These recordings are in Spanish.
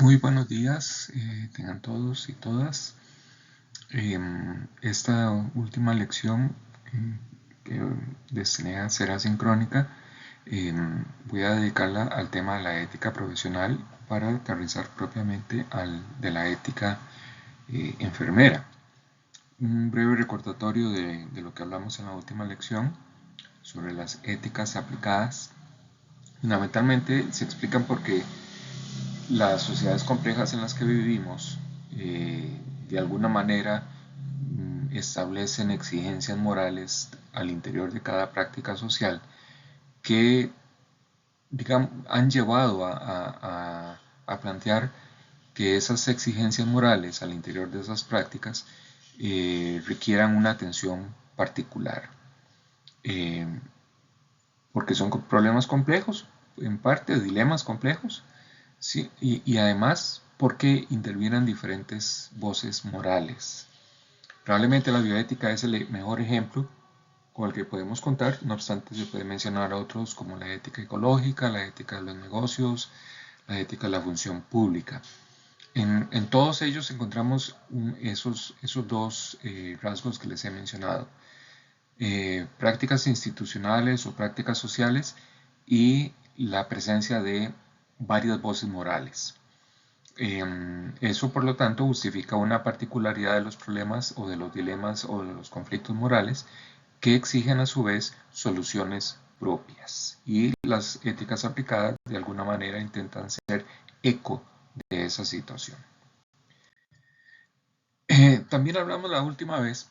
Muy buenos días, tengan todos y todas. Esta última lección que destiné a ser asincrónica, voy a dedicarla al tema de la ética profesional para aterrizar propiamente al de la ética enfermera. Un breve recordatorio de lo que hablamos en la última lección sobre las éticas aplicadas. Fundamentalmente se explican porque las sociedades complejas en las que vivimos de alguna manera establecen exigencias morales al interior de cada práctica social que digamos, han llevado a plantear que esas exigencias morales al interior de esas prácticas requieran una atención particular. Porque son problemas complejos, en parte dilemas complejos, ¿sí? Y además porque intervienen diferentes voces morales. Probablemente la bioética es el mejor ejemplo con el que podemos contar, no obstante se puede mencionar otros como la ética ecológica, la ética de los negocios, la ética de la función pública. En todos ellos encontramos esos dos rasgos que les he mencionado. Prácticas institucionales o prácticas sociales y la presencia de varias voces morales. Eso, por lo tanto, justifica una particularidad de los problemas o de los dilemas o de los conflictos morales que exigen a su vez soluciones propias. Y las éticas aplicadas de alguna manera intentan ser eco de esa situación. También hablamos la última vez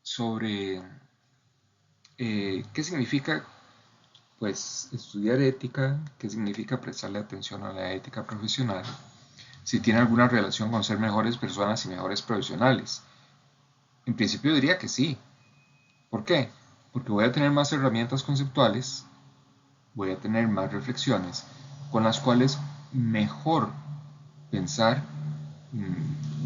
sobre qué significa pues estudiar ética, qué significa prestarle atención a la ética profesional, si tiene alguna relación con ser mejores personas y mejores profesionales. En principio diría que sí. ¿Por qué? Porque voy a tener más herramientas conceptuales, voy a tener más reflexiones con las cuales mejor pensar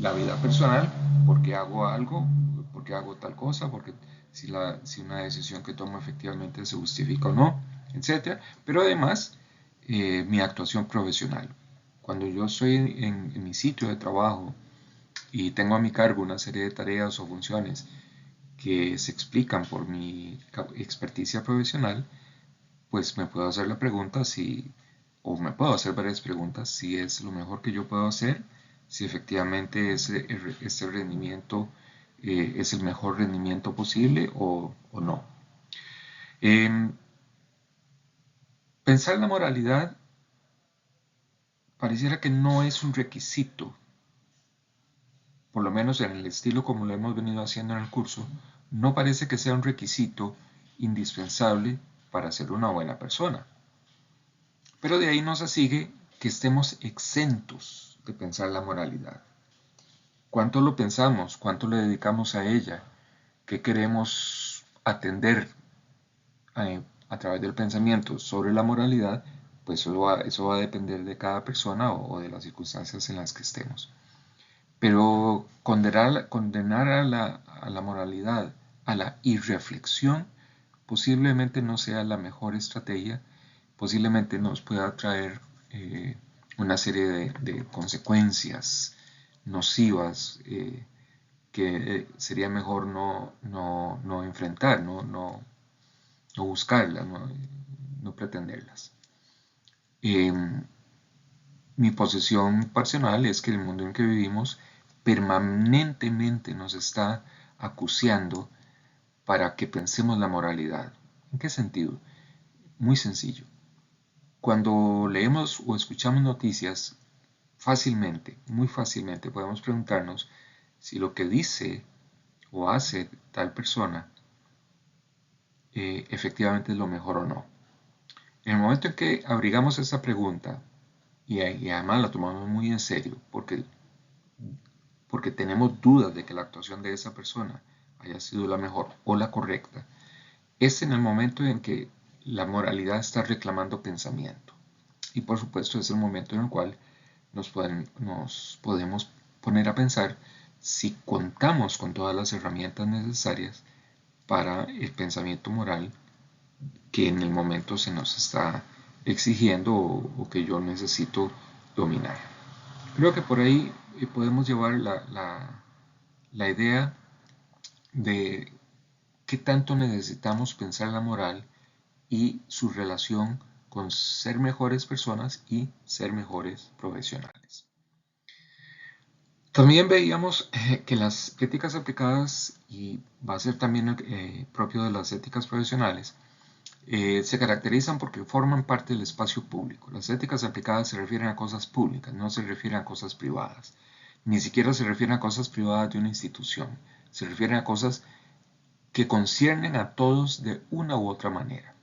la vida personal, por qué hago algo, por qué hago tal cosa, porque si una decisión que tomo efectivamente se justifica o no, etc. Pero además, mi actuación profesional. Cuando yo estoy en mi sitio de trabajo y tengo a mi cargo una serie de tareas o funciones que se explican por mi experticia profesional, pues me puedo hacer la pregunta o me puedo hacer varias preguntas, si es lo mejor que yo puedo hacer, si efectivamente ese rendimiento es el mejor rendimiento posible o no. Pensar la moralidad pareciera que no es un requisito, por lo menos en el estilo como lo hemos venido haciendo en el curso, no parece que sea un requisito indispensable para ser una buena persona. Pero de ahí no se sigue que estemos exentos de pensar la moralidad. ¿Cuánto lo pensamos? ¿Cuánto le dedicamos a ella? ¿Qué queremos atender a través del pensamiento sobre la moralidad? Pues eso va a depender de cada persona o de las circunstancias en las que estemos. Pero condenar a la moralidad, a la irreflexión, posiblemente no sea la mejor estrategia, posiblemente nos pueda traer una serie de consecuencias nocivas que sería mejor no enfrentar, no buscarlas, no pretenderlas. Mi posición personal es que el mundo en que vivimos permanentemente nos está acuciando para que pensemos la moralidad. ¿En qué sentido? Muy sencillo. Cuando leemos o escuchamos noticias, muy fácilmente podemos preguntarnos si lo que dice o hace tal persona efectivamente es lo mejor o no. En el momento en que abrigamos esa pregunta y además la tomamos muy en serio porque tenemos dudas de que la actuación de esa persona haya sido la mejor o la correcta, es en el momento en que la moralidad está reclamando pensamiento. Y por supuesto es el momento en el cual nos podemos poner a pensar si contamos con todas las herramientas necesarias para el pensamiento moral que en el momento se nos está exigiendo o que yo necesito dominar. Creo que por ahí podemos llevar la idea de qué tanto necesitamos pensar la moral y su relación con ser mejores personas y ser mejores profesionales. También veíamos que las éticas aplicadas, y va a ser también propio de las éticas profesionales, se caracterizan porque forman parte del espacio público. Las éticas aplicadas se refieren a cosas públicas, no se refieren a cosas privadas. Ni siquiera se refieren a cosas privadas de una institución. Se refieren a cosas que conciernen a todos de una u otra manera.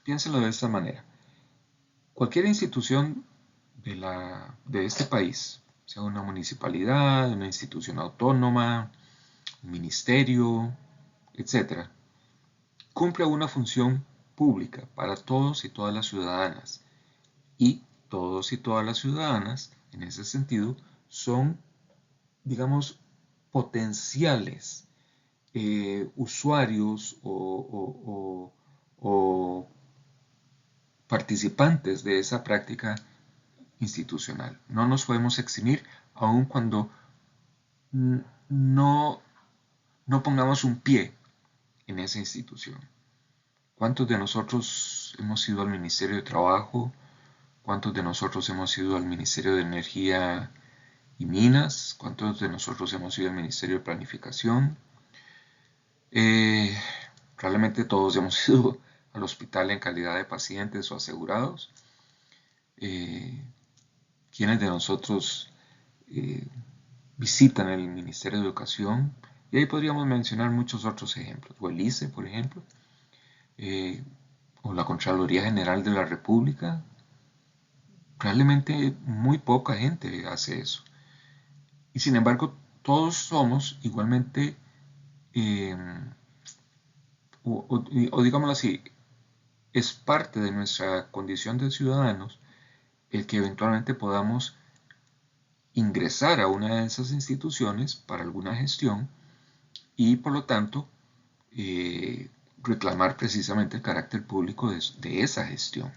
Piénsenlo de esta manera. Cualquier institución de este país, sea una municipalidad, una institución autónoma, un ministerio, etc., cumple una función pública para todos y todas las ciudadanas. Y todos y todas las ciudadanas, en ese sentido, son, digamos, potenciales usuarios o participantes de esa práctica institucional. No nos podemos eximir aun cuando no, no pongamos un pie en esa institución. ¿Cuántos de nosotros hemos ido al Ministerio de Trabajo? ¿Cuántos de nosotros hemos ido al Ministerio de Energía y Minas? ¿Cuántos de nosotros hemos ido al Ministerio de Planificación? Eh, Probablemente todos hemos ido al hospital en calidad de pacientes o asegurados. ¿Quiénes de nosotros eh, visitan el Ministerio de Educación? Y ahí podríamos mencionar muchos otros ejemplos. O el ICE, por ejemplo. eh, o la Contraloría General de la República. Probablemente muy poca gente hace eso. Y sin embargo, todos somos igualmente, eh, o digámoslo así, es parte de nuestra condición de ciudadanos el que eventualmente podamos ingresar a una de esas instituciones para alguna gestión y por lo tanto reclamar precisamente el carácter público de esa gestión.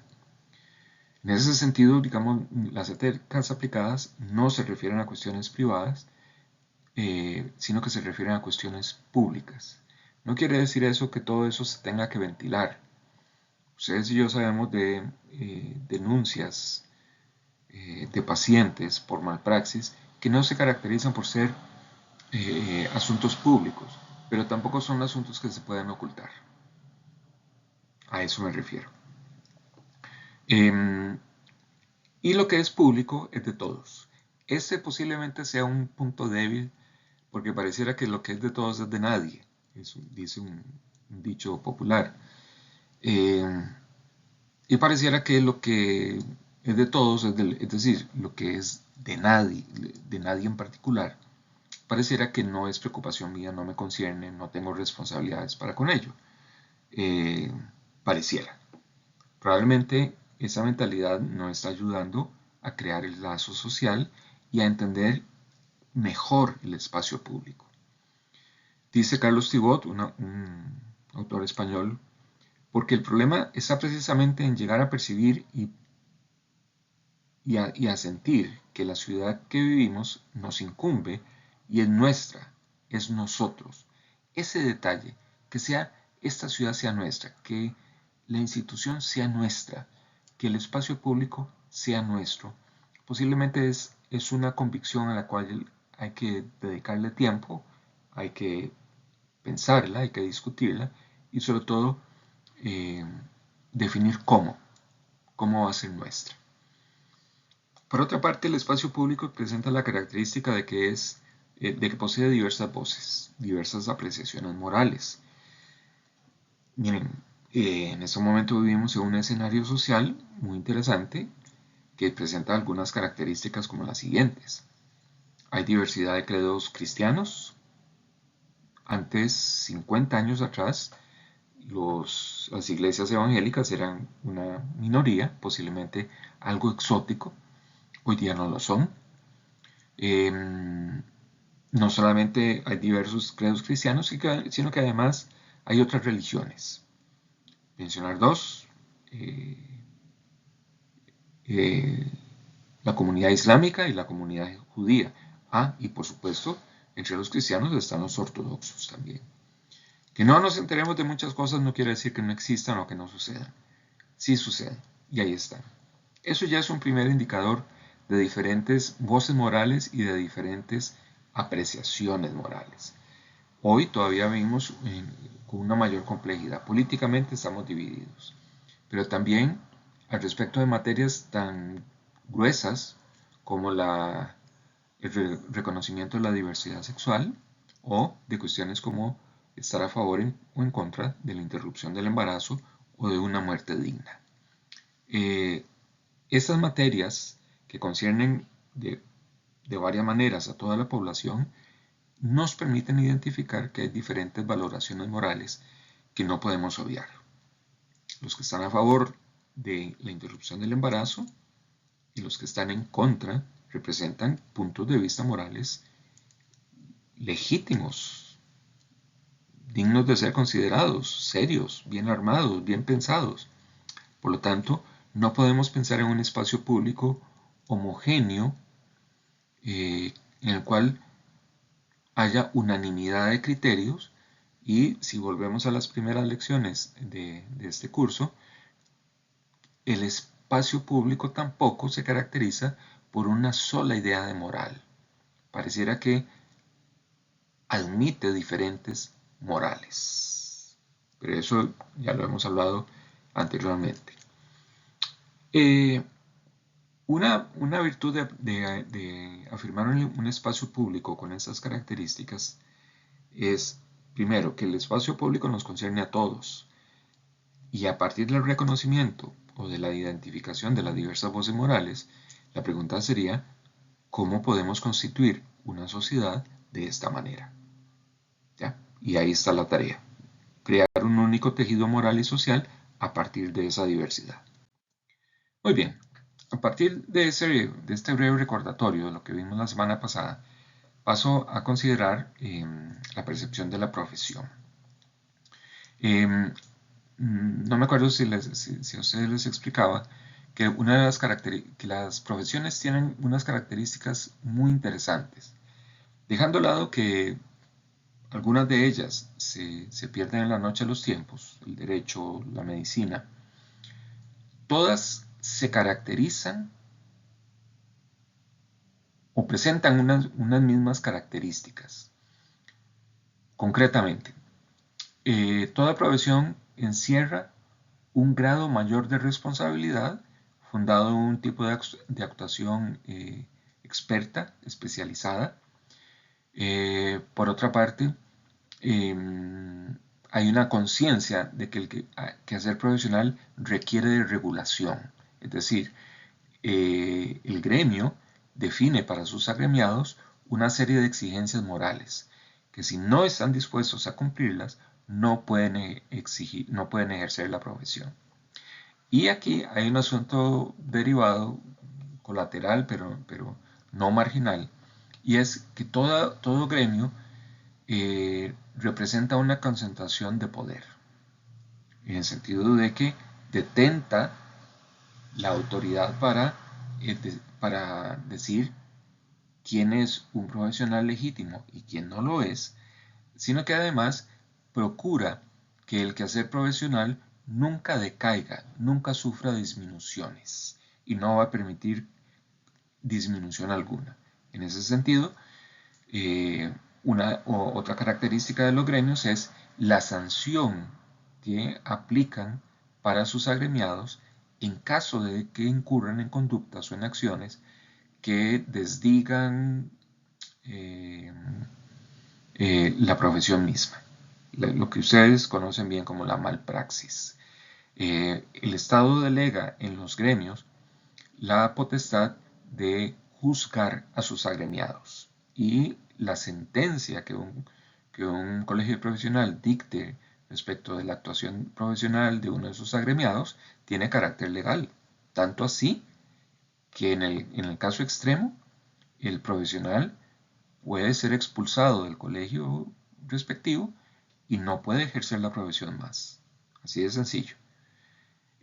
En ese sentido, digamos, las éticas aplicadas no se refieren a cuestiones privadas, sino que se refieren a cuestiones públicas. No quiere decir eso que todo eso se tenga que ventilar. Ustedes y yo sabemos de denuncias de pacientes por malpraxis que no se caracterizan por ser asuntos públicos, pero tampoco son asuntos que se pueden ocultar. A eso me refiero. Y lo que es público es de todos. Ese posiblemente sea un punto débil porque pareciera que lo que es de todos es de nadie. Eso dice un dicho popular. Y pareciera que lo que es de todos, es decir, lo que es de nadie en particular, pareciera que no es preocupación mía, no me concierne, no tengo responsabilidades para con ello. Pareciera. Probablemente esa mentalidad no está ayudando a crear el lazo social y a entender mejor el espacio público. Dice Carlos Thibot, un autor español, porque el problema está precisamente en llegar a percibir y a sentir que la ciudad que vivimos nos incumbe y es nuestra, es nosotros. Ese detalle, que esta ciudad sea nuestra, que la institución sea nuestra, que el espacio público sea nuestro, posiblemente es una convicción a la cual hay que dedicarle tiempo, hay que pensarla, hay que discutirla y sobre todo eh, definir cómo va a ser nuestra. Por otra parte, el espacio público presenta la característica de que posee diversas voces, diversas apreciaciones morales. Miren, en este momento vivimos en un escenario social muy interesante que presenta algunas características como las siguientes. Hay diversidad de credos cristianos. Antes, 50 años atrás, las iglesias evangélicas eran una minoría, posiblemente algo exótico. Hoy día no lo son. No solamente hay diversos credos cristianos, sino que además hay otras religiones. Mencionar dos. Eh, la comunidad islámica y la comunidad judía. Y por supuesto, entre los cristianos están los ortodoxos también. Que no nos enteremos de muchas cosas no quiere decir que no existan o que no sucedan. Sí suceden, y ahí están. Eso ya es un primer indicador de diferentes voces morales y de diferentes apreciaciones morales. Hoy todavía vivimos con una mayor complejidad. Políticamente estamos divididos, pero también al respecto de materias tan gruesas como el reconocimiento de la diversidad sexual o de cuestiones como estar a favor o en contra de la interrupción del embarazo o de una muerte digna. Estas materias que conciernen de varias maneras a toda la población nos permiten identificar que hay diferentes valoraciones morales que no podemos obviar. Los que están a favor de la interrupción del embarazo y los que están en contra representan puntos de vista morales legítimos, dignos de ser considerados, serios, bien armados, bien pensados. Por lo tanto, no podemos pensar en un espacio público homogéneo en el cual haya unanimidad de criterios y si volvemos a las primeras lecciones de este curso, el espacio público tampoco se caracteriza por una sola idea de moral. Pareciera que admite diferentes morales. Pero eso ya lo hemos hablado anteriormente. Una virtud de afirmar un espacio público con estas características es, primero, que el espacio público nos concierne a todos y a partir del reconocimiento o de la identificación de las diversas voces morales, la pregunta sería, ¿cómo podemos constituir una sociedad de esta manera? ¿Ya? Y ahí está la tarea, crear un único tejido moral y social a partir de esa diversidad. Muy bien, a partir de este breve recordatorio de lo que vimos la semana pasada, paso a considerar la percepción de la profesión. No me acuerdo si a ustedes les explicaba que que las profesiones tienen unas características muy interesantes. Dejando de lado que algunas de ellas se pierden en la noche de los tiempos, el derecho, la medicina, todas se caracterizan o presentan unas mismas características. Concretamente, toda profesión encierra un grado mayor de responsabilidad fundado en un tipo de actuación experta, especializada. Por otra parte, hay una conciencia de que el quehacer profesional requiere de regulación. Es decir, el gremio define para sus agremiados una serie de exigencias morales que si no están dispuestos a cumplirlas, no pueden ejercer la profesión. Y aquí hay un asunto derivado, colateral, pero no marginal, y es que todo gremio representa una concentración de poder, en el sentido de que detenta la autoridad para decir quién es un profesional legítimo y quién no lo es, sino que además procura que el quehacer profesional nunca decaiga, nunca sufra disminuciones y no va a permitir disminución alguna. En ese sentido, otra característica de los gremios es la sanción que aplican para sus agremiados en caso de que incurran en conductas o en acciones que desdigan la profesión misma, lo que ustedes conocen bien como la malpraxis. El Estado delega en los gremios la potestad de juzgar a sus agremiados y la sentencia que un colegio profesional dicte respecto de la actuación profesional de uno de sus agremiados tiene carácter legal, tanto así que en el caso extremo el profesional puede ser expulsado del colegio respectivo y no puede ejercer la profesión más. Así de sencillo.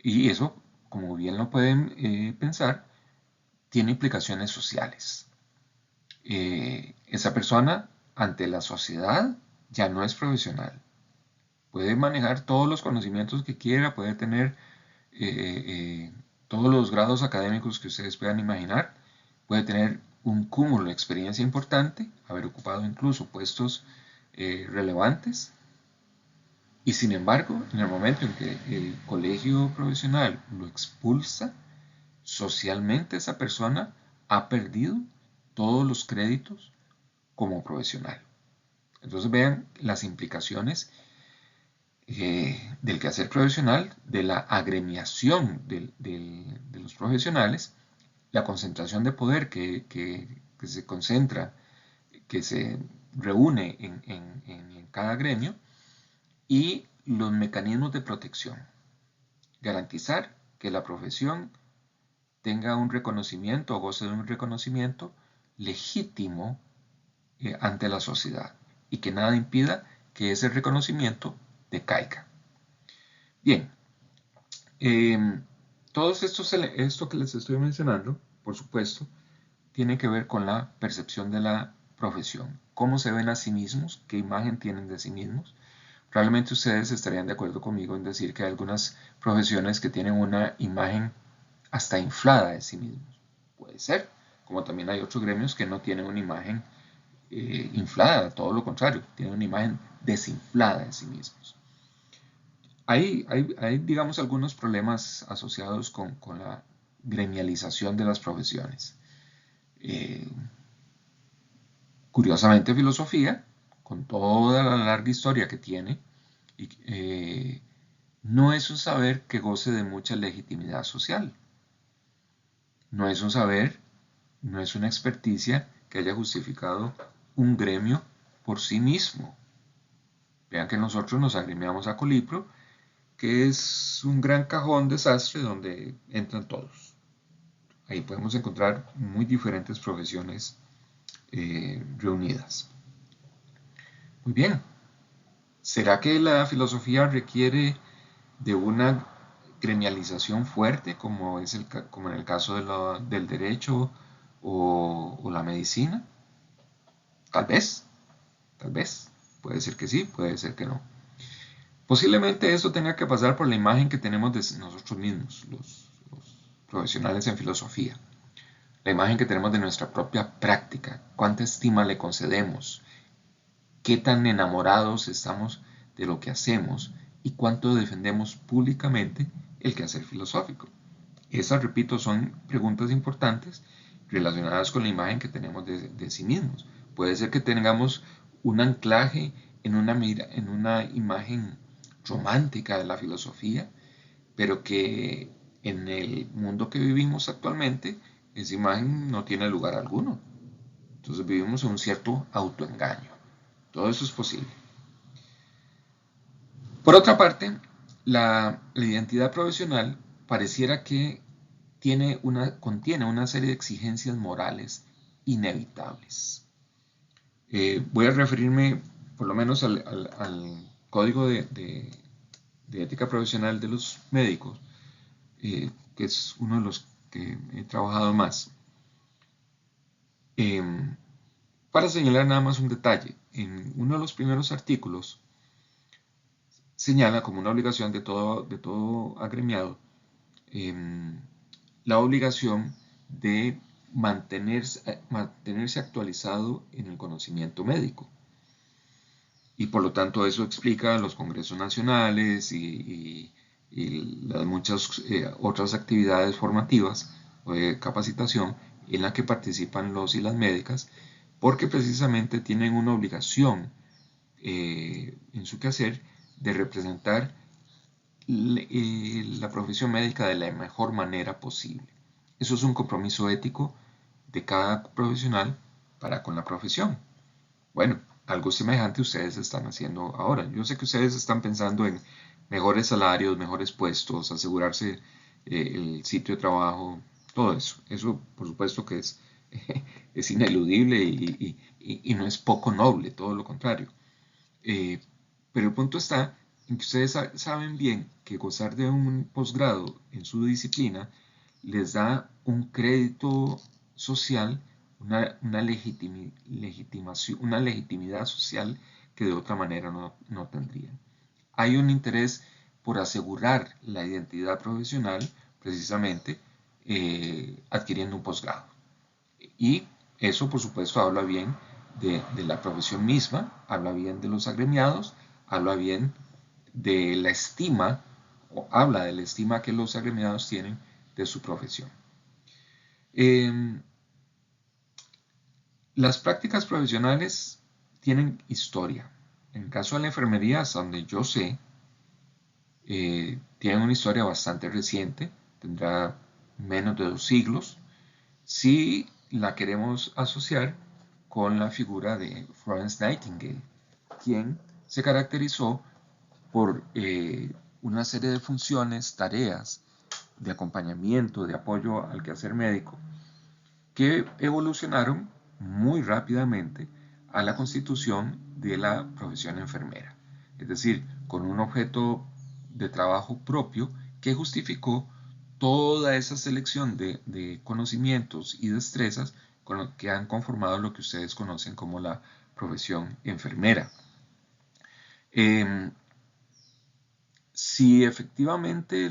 Y eso, como bien lo pueden pensar, tiene implicaciones sociales. Esa persona ante la sociedad ya no es profesional. Puede manejar todos los conocimientos que quiera, puede tener todos los grados académicos que ustedes puedan imaginar, puede tener un cúmulo de experiencia importante, haber ocupado incluso puestos relevantes, y sin embargo, en el momento en que el colegio profesional lo expulsa, socialmente esa persona ha perdido todos los créditos como profesional. Entonces vean las implicaciones del quehacer profesional, de la agremiación de los profesionales, la concentración de poder que se concentra, que se reúne en cada gremio, y los mecanismos de protección. Garantizar que la profesión tenga un reconocimiento o goce de un reconocimiento legítimo ante la sociedad y que nada impida que ese reconocimiento decaiga. Bien, todo esto que les estoy mencionando, por supuesto, tiene que ver con la percepción de la profesión. Cómo se ven a sí mismos, qué imagen tienen de sí mismos. Probablemente ustedes estarían de acuerdo conmigo en decir que hay algunas profesiones que tienen una imagen hasta inflada de sí mismos. Puede ser, como también hay otros gremios que no tienen una imagen inflada, todo lo contrario, tienen una imagen desinflada de sí mismos. Hay, digamos, algunos problemas asociados con la gremialización de las profesiones. Curiosamente, filosofía, con toda la larga historia que tiene, no es un saber que goce de mucha legitimidad social. No es un saber, no es una experticia que haya justificado un gremio por sí mismo. Vean que nosotros nos agremiamos a Colipro, que es un gran cajón desastre donde entran todos. Ahí podemos encontrar muy diferentes profesiones reunidas. Muy bien. ¿Será que la filosofía requiere de una gremialización fuerte, como en el caso del derecho o la medicina? Tal vez, tal vez. Puede ser que sí, puede ser que no. Posiblemente esto tenga que pasar por la imagen que tenemos de nosotros mismos, los profesionales en filosofía. La imagen que tenemos de nuestra propia práctica, cuánta estima le concedemos, qué tan enamorados estamos de lo que hacemos y cuánto defendemos públicamente el quehacer filosófico. Esas, repito, son preguntas importantes relacionadas con la imagen que tenemos de sí mismos. Puede ser que tengamos un anclaje en una imagen romántica de la filosofía, pero que en el mundo que vivimos actualmente, esa imagen no tiene lugar alguno. Entonces vivimos en un cierto autoengaño. Todo eso es posible. Por otra parte, la identidad profesional pareciera que contiene una serie de exigencias morales inevitables. Voy a referirme por lo menos al Código de Ética Profesional de los Médicos, que es uno de los que he trabajado más. Para señalar nada más un detalle, en uno de los primeros artículos señala como una obligación de todo agremiado la obligación de mantenerse actualizado en el conocimiento médico. Y por lo tanto eso explica los congresos nacionales y las muchas otras actividades formativas o de capacitación en la que participan los y las médicas, porque precisamente tienen una obligación en su quehacer de representar la profesión médica de la mejor manera posible. Eso es un compromiso ético de cada profesional para con la profesión. Bueno, algo semejante ustedes están haciendo ahora. Yo sé que ustedes están pensando en mejores salarios, mejores puestos, asegurarse el sitio de trabajo, todo eso. Eso, por supuesto, que es ineludible y no es poco noble, todo lo contrario. Pero el punto está en que ustedes saben bien que gozar de un posgrado en su disciplina les da un crédito social, una legitimidad social que de otra manera no tendrían. Hay un interés por asegurar la identidad profesional, precisamente adquiriendo un posgrado. Y eso, por supuesto, habla bien de la profesión misma, habla bien de los agremiados, habla bien de la estima, o habla de la estima que los agremiados tienen de su profesión. Las prácticas profesionales tienen historia. En el caso de la enfermería, hasta donde yo sé, tienen una historia bastante reciente, tendrá menos de 2 siglos, si la queremos asociar con la figura de Florence Nightingale, quien se caracterizó por una serie de funciones, tareas de acompañamiento, de apoyo al quehacer médico, que evolucionaron muy rápidamente a la constitución de la profesión enfermera. Es decir, con un objeto de trabajo propio que justificó toda esa selección de conocimientos y destrezas con lo que han conformado lo que ustedes conocen como la profesión enfermera. Si efectivamente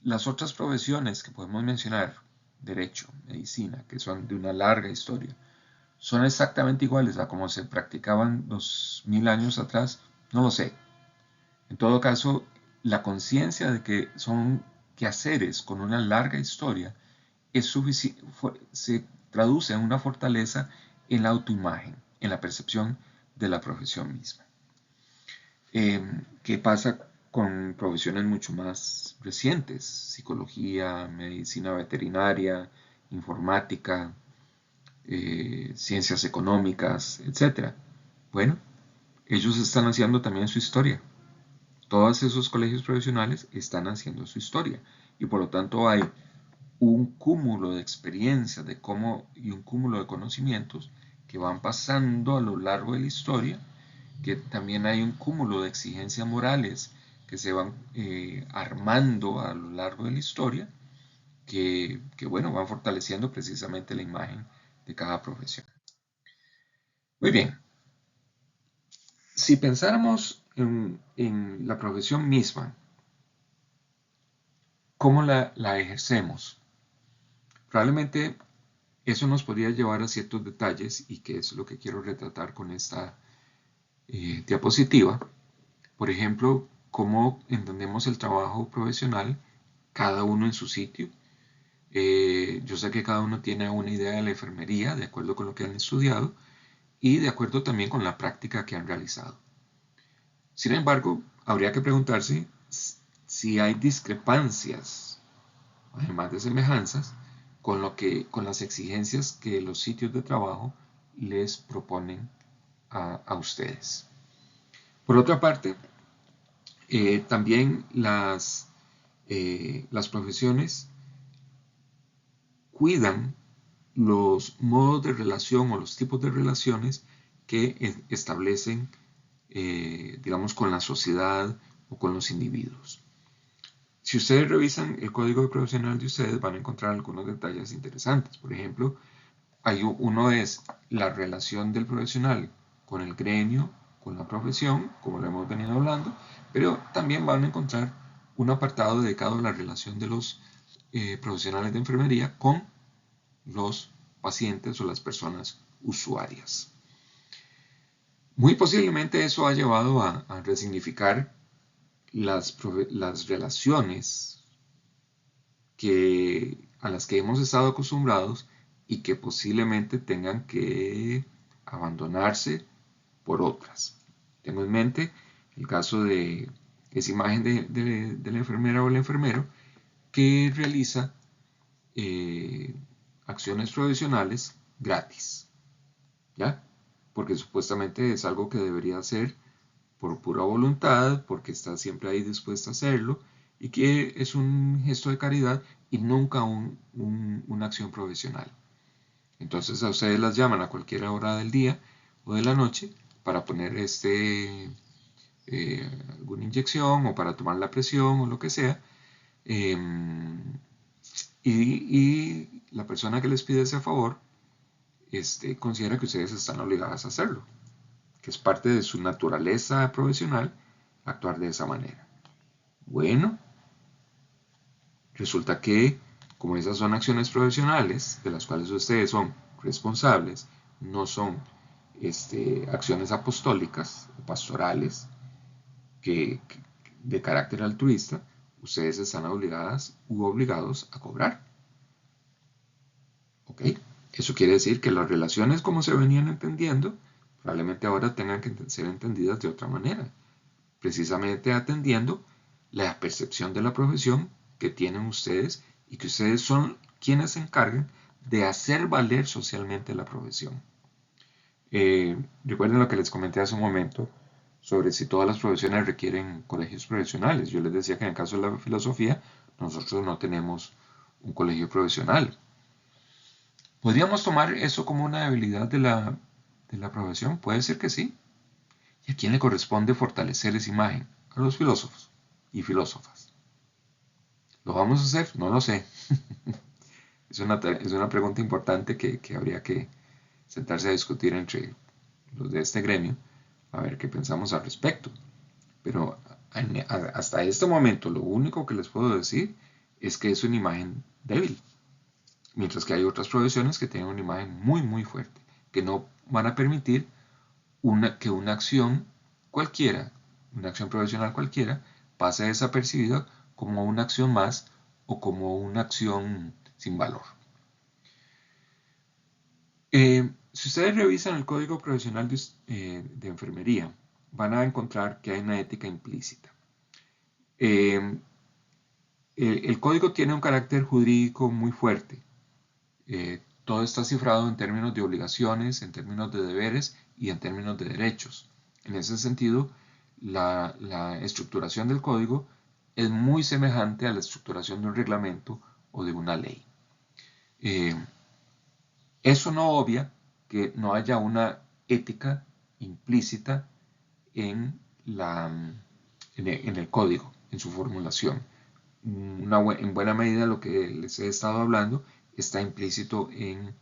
las otras profesiones que podemos mencionar, derecho, medicina, que son de una larga historia, son exactamente iguales a como se practicaban 2000 años atrás, no lo sé. En todo caso, la conciencia de que son quehaceres con una larga historia se traduce en una fortaleza en la autoimagen, en la percepción de la profesión misma. ¿Qué pasa con profesiones mucho más recientes? Psicología, medicina veterinaria, informática, ciencias económicas, etc. Bueno, ellos están haciendo también su historia. Todos esos colegios profesionales están haciendo su historia y por lo tanto hay un cúmulo de experiencias y un cúmulo de conocimientos que van pasando a lo largo de la historia, que también hay un cúmulo de exigencias morales que se van armando a lo largo de la historia, que bueno, van fortaleciendo precisamente la imagen de cada profesión. Muy bien, si pensáramos en la profesión misma, ¿cómo la ejercemos? Probablemente eso nos podría llevar a ciertos detalles y que es lo que quiero retratar con esta diapositiva. Por ejemplo, cómo entendemos el trabajo profesional, cada uno en su sitio. Yo sé que cada uno tiene una idea de la enfermería, de acuerdo con lo que han estudiado y de acuerdo también con la práctica que han realizado. Sin embargo, habría que preguntarse si hay discrepancias, además de semejanzas, con las exigencias que los sitios de trabajo les proponen a ustedes. Por otra parte, también las profesiones cuidan los modos de relación o los tipos de relaciones que establecen, digamos, con la sociedad o con los individuos. Si ustedes revisan el código profesional de ustedes van a encontrar algunos detalles interesantes. Por ejemplo, uno es la relación del profesional con el gremio, con la profesión, como lo hemos venido hablando, pero también van a encontrar un apartado dedicado a la relación de los profesionales de enfermería con los pacientes o las personas usuarias. Muy posiblemente eso ha llevado a resignificar las relaciones a las que hemos estado acostumbrados y que posiblemente tengan que abandonarse por otras. Tengo en mente el caso de esa imagen de la enfermera o el enfermero que realiza acciones profesionales gratis, ¿ya? Porque supuestamente es algo que debería hacer por pura voluntad, porque está siempre ahí dispuesta a hacerlo, y que es un gesto de caridad y nunca una acción profesional. Entonces a ustedes las llaman a cualquier hora del día o de la noche para poner alguna inyección o para tomar la presión o lo que sea, y la persona que les pide ese favor considera que ustedes están obligadas a hacerlo, que es parte de su naturaleza profesional actuar de esa manera. Bueno, resulta que como esas son acciones profesionales de las cuales ustedes son responsables, no son acciones apostólicas o pastorales de carácter altruista, ustedes están obligadas u obligados a cobrar. ¿Ok? Eso quiere decir que las relaciones como se venían entendiendo, probablemente ahora tengan que ser entendidas de otra manera, precisamente atendiendo la percepción de la profesión que tienen ustedes y que ustedes son quienes se encargan de hacer valer socialmente la profesión. Recuerden lo que les comenté hace un momento sobre si todas las profesiones requieren colegios profesionales. Yo les decía que en el caso de la filosofía, nosotros no tenemos un colegio profesional. ¿Podríamos tomar eso como una debilidad de la profesión? Puede ser que sí. ¿Y a quién le corresponde fortalecer esa imagen? A los filósofos y filósofas. ¿Lo vamos a hacer? No lo sé. Es una pregunta importante que habría que sentarse a discutir entre los de este gremio a ver qué pensamos al respecto. Pero hasta este momento lo único que les puedo decir es que es una imagen débil. Mientras que hay otras profesiones que tienen una imagen muy muy fuerte, que no van a permitir que una acción cualquiera, una acción profesional cualquiera, pase desapercibida como una acción más o como una acción sin valor. Si ustedes revisan el Código Profesional de Enfermería, van a encontrar que hay una ética implícita. El código tiene un carácter jurídico muy fuerte. Todo está cifrado en términos de obligaciones, en términos de deberes y en términos de derechos. En ese sentido, la estructuración del código es muy semejante a la estructuración de un reglamento o de una ley. Eso no obvia que no haya una ética implícita en el código, en su formulación. En buena medida lo que les he estado hablando está implícito en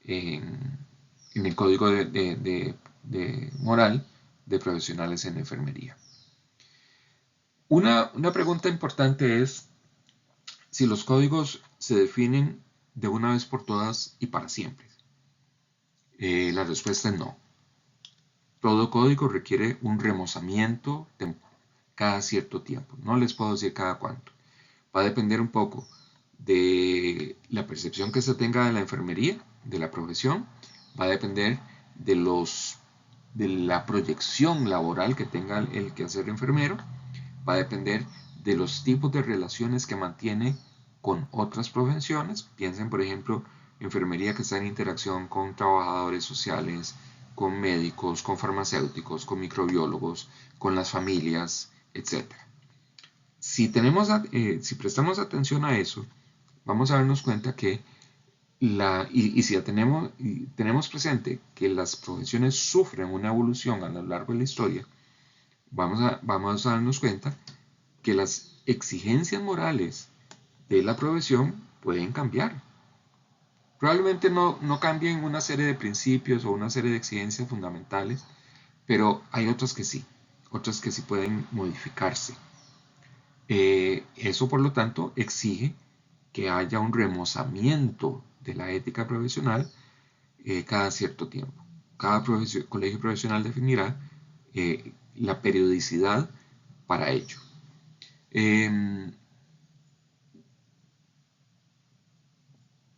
el código de moral de profesionales en enfermería. Una pregunta importante es si los códigos se definen de una vez por todas y para siempre. La respuesta es no. Todo código requiere un remozamiento cada cierto tiempo. No les puedo decir cada cuánto. Va a depender un poco de la percepción que se tenga de la enfermería, de la profesión. Va a depender de la proyección laboral que tenga el quehacer enfermero. Va a depender de los tipos de relaciones que mantiene con otras profesiones. Piensen, por ejemplo, enfermería que está en interacción con trabajadores sociales, con médicos, con farmacéuticos, con microbiólogos, con las familias, etc. Si prestamos atención a eso, vamos a darnos cuenta que si tenemos presente que las profesiones sufren una evolución a lo largo de la historia, vamos a darnos cuenta que las exigencias morales de la profesión pueden cambiar. Probablemente no cambien una serie de principios o una serie de exigencias fundamentales, pero hay otras que sí pueden modificarse. Eso, por lo tanto, exige que haya un remozamiento de la ética profesional cada cierto tiempo. Cada colegio profesional definirá la periodicidad para ello.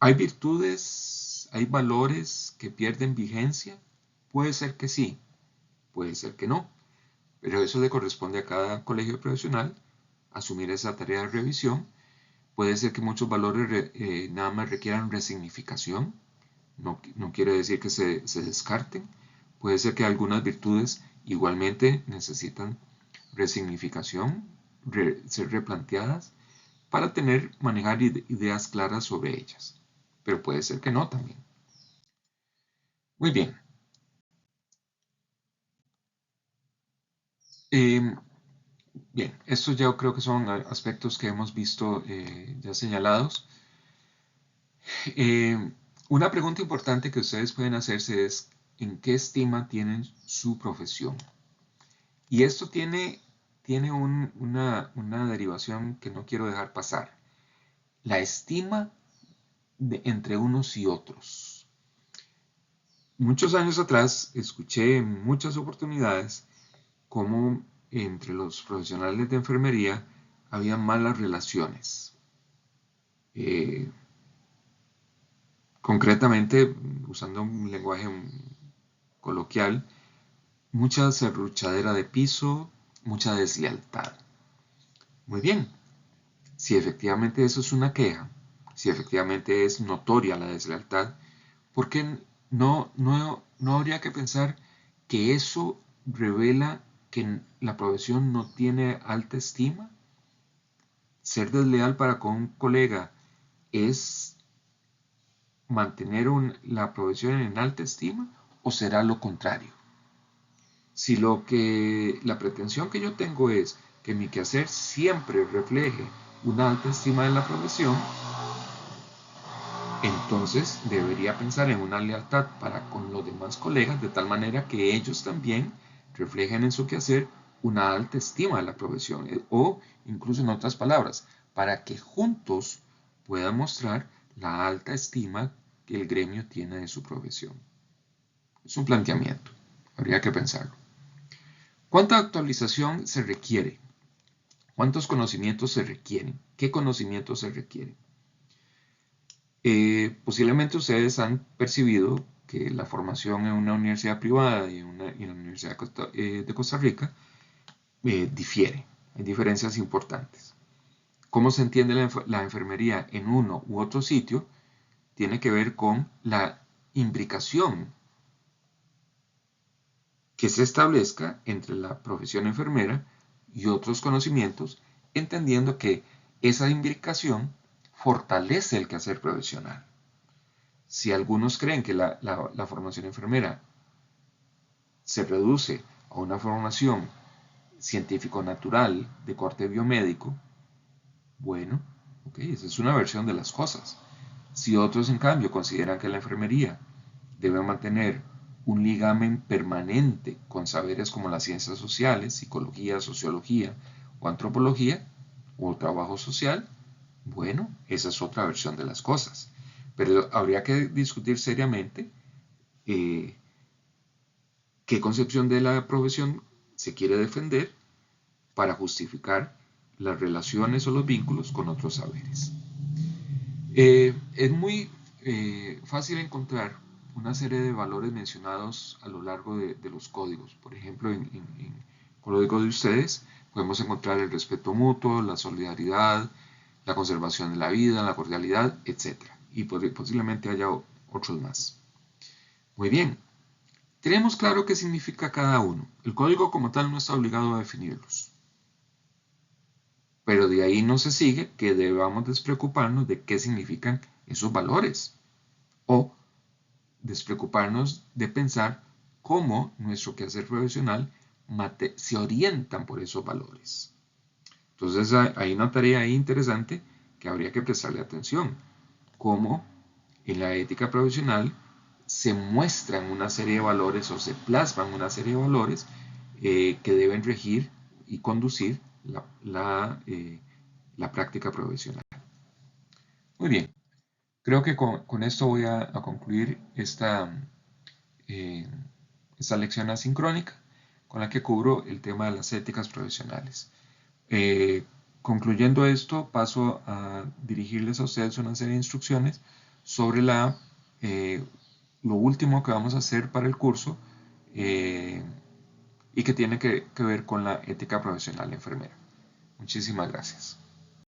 ¿Hay virtudes, hay valores que pierden vigencia? Puede ser que sí, puede ser que no, pero eso le corresponde a cada colegio profesional asumir esa tarea de revisión. Puede ser que muchos valores nada más requieran resignificación, no quiere decir que se descarten. Puede ser que algunas virtudes igualmente necesitan resignificación, ser replanteadas para manejar ideas claras sobre ellas. Pero puede ser que no también. Muy bien. Bien, estos ya creo que son aspectos que hemos visto ya señalados. Eh, una pregunta importante que ustedes pueden hacerse es ¿en qué estima tienen su profesión? Y esto tiene una derivación que no quiero dejar pasar. La estima entre unos y otros. Muchos años atrás escuché en muchas oportunidades cómo entre los profesionales de enfermería había malas relaciones. Eh, Concretamente, usando un lenguaje coloquial, mucha serruchadera de piso, mucha deslealtad. Muy bien, si efectivamente eso es una queja, si efectivamente es notoria la deslealtad, ¿por qué no habría que pensar que eso revela que la profesión no tiene alta estima? Ser desleal para con un colega es mantener la profesión en alta estima o será lo contrario. Si la pretensión que yo tengo es que mi quehacer siempre refleje una alta estima de la profesión, entonces debería pensar en una lealtad para con los demás colegas de tal manera que ellos también reflejen en su quehacer una alta estima de la profesión o incluso en otras palabras, para que juntos puedan mostrar la alta estima que el gremio tiene de su profesión. Es un planteamiento, habría que pensarlo. ¿Cuánta actualización se requiere? ¿Cuántos conocimientos se requieren? ¿Qué conocimientos se requieren? Posiblemente ustedes han percibido que la formación en una universidad privada y en la Universidad de Costa Rica difiere, hay diferencias importantes. Cómo se entiende la enfermería en uno u otro sitio tiene que ver con la imbricación que se establezca entre la profesión enfermera y otros conocimientos, entendiendo que esa imbricación fortalece el quehacer profesional. Si algunos creen que la formación enfermera se reduce a una formación científico-natural de corte biomédico, bueno, ok, esa es una versión de las cosas. Si otros, en cambio, consideran que la enfermería debe mantener un ligamen permanente con saberes como las ciencias sociales, psicología, sociología o antropología o trabajo social, bueno, esa es otra versión de las cosas. Pero habría que discutir seriamente eh, qué concepción de la profesión se quiere defender para justificar las relaciones o los vínculos con otros saberes. Es muy fácil encontrar una serie de valores mencionados a lo largo de los códigos. Por ejemplo, en código de ustedes podemos encontrar el respeto mutuo, la solidaridad, la conservación de la vida, la cordialidad, etc. Y posiblemente haya otros más. Muy bien, tenemos claro qué significa cada uno. El código como tal no está obligado a definirlos. Pero de ahí no se sigue que debamos despreocuparnos de qué significan esos valores o despreocuparnos de pensar cómo nuestro quehacer profesional se orientan por esos valores. Entonces hay una tarea ahí interesante que habría que prestarle atención, cómo en la ética profesional se muestran una serie de valores o se plasman una serie de valores que deben regir y conducir la práctica profesional. Muy bien, creo que con esto voy a concluir eh, esta lección asincrónica con la que cubro el tema de las éticas profesionales. Concluyendo esto, paso a dirigirles a ustedes una serie de instrucciones sobre lo último que vamos a hacer para el curso y que tiene que ver con la ética profesional enfermera. Muchísimas gracias.